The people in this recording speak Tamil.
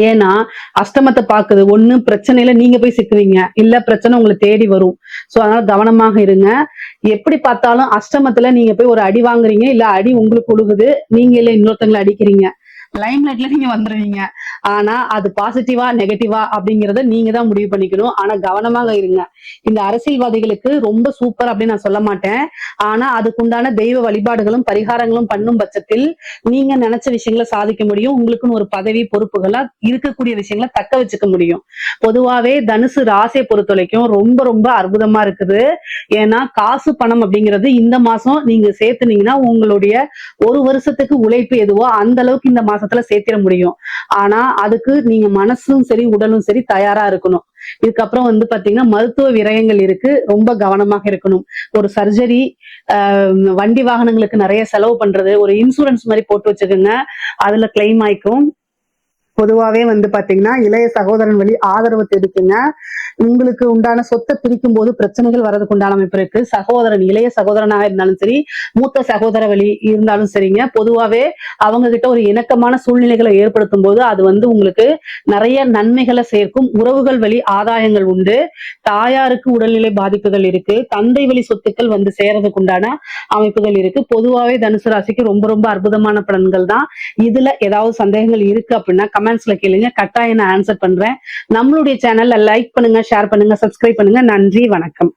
ஏன்னா அஷ்டமத்தை பாக்குது. ஒண்ணு பிரச்சனையில நீங்க போய் சிக்குவீங்க. இல்ல பிரச்சனை உங்கள தேடி வரும். சோ அதனால கவனமாக இருங்க. எப்படி பார்த்தாலும் அஷ்டமத்துல நீங்க போய் ஒரு அடி வாங்குறீங்க. இல்ல அடி உங்களுக்கு உழுகுது. நீங்க இல்ல இன்னொருத்தங்கள அடிக்கிறீங்க. லைம்லைட்ல நீங்க வந்துருவீங்க. ஆனா அது பாசிட்டிவா, நெகட்டிவா அப்படிங்கிறத நீங்க தான் முடிவு பண்ணிக்கணும். ஆனா கவனமாக இருங்க. இந்த அரசியல்வாதிகளுக்கு ரொம்ப சூப்பர் அப்படின்னு நான் சொல்ல மாட்டேன். ஆனா அதுக்குண்டான தெய்வ வழிபாடுகளும், பரிகாரங்களும் பண்ணும் பட்சத்தில் நீங்க நினைச்ச விஷயங்கள சாதிக்க முடியும். உங்களுக்குன்னு ஒரு பதவி, பொறுப்புகளா இருக்கக்கூடிய விஷயங்கள தக்க வச்சுக்க முடியும். பொதுவாவே தனுசு ராசியை பொறுத்தவரைக்கும் ரொம்ப ரொம்ப அற்புதமா இருக்குது. ஏன்னா காசு, பணம் அப்படிங்கிறது இந்த மாசம் நீங்க சேர்த்துனீங்கன்னா உங்களுடைய ஒரு வருஷத்துக்கு உழைப்பு எதுவோ அந்த அளவுக்கு இந்த மாசத்துல சேர்த்திட முடியும். ஆனா அதுக்கு நீங்க மனசும் சரி, உடலும் சரி தயாரா இருக்கணும். இதுக்கப்புறம் பாத்தீங்கன்னா மருத்துவ விரயங்கள் இருக்கு. ரொம்ப கவனமாக இருக்கணும். ஒரு சர்ஜரி, வண்டி வாகனங்களுக்கு நிறைய செலவு பண்றது, ஒரு இன்சூரன்ஸ் மாதிரி போட்டு வச்சுக்கோங்க. அதுல கிளைம் ஆயிக்கும். பொதுவாவே பாத்தீங்கன்னா இளைய சகோதரன் வழி ஆதரவு தெரிவிக்குங்க. உங்களுக்கு உண்டான சொத்தை பிரிக்கும் போது பிரச்சனைகள் வர்றதுக்கு உண்டான அமைப்பு இருக்கு. சகோதரன், இளைய சகோதரனாக இருந்தாலும் சரி, மூத்த சகோதர வழி இருந்தாலும் சரிங்க. பொதுவாவே அவங்க கிட்ட ஒரு இணக்கமான சூழ்நிலைகளை ஏற்படுத்தும் போது அது உங்களுக்கு நிறைய நன்மைகளை சேர்க்கும். உறவுகள் வழி ஆதாயங்கள் உண்டு. தாயாருக்கு உடல்நிலை பாதிப்புகள் இருக்கு. தந்தை வழி சொத்துக்கள் சேர்றதுக்கு உண்டான அமைப்புகள் இருக்கு. பொதுவாவே தனுசு ராசிக்கு ரொம்ப ரொம்ப அற்புதமான பலன்கள் தான். இதுல ஏதாவது சந்தேகங்கள் இருக்கு அப்படின்னா கமெண்ட்ஸ்ல கேளுங்க. கட்டாயம் நான் ஆன்சர் பண்றேன். நம்மளுடைய சேனல்ல லைக் பண்ணுங்க, ஷேர் பண்ணுங்க, சப்ஸ்கிரைப் பண்ணுங்க. நன்றி, வணக்கம்.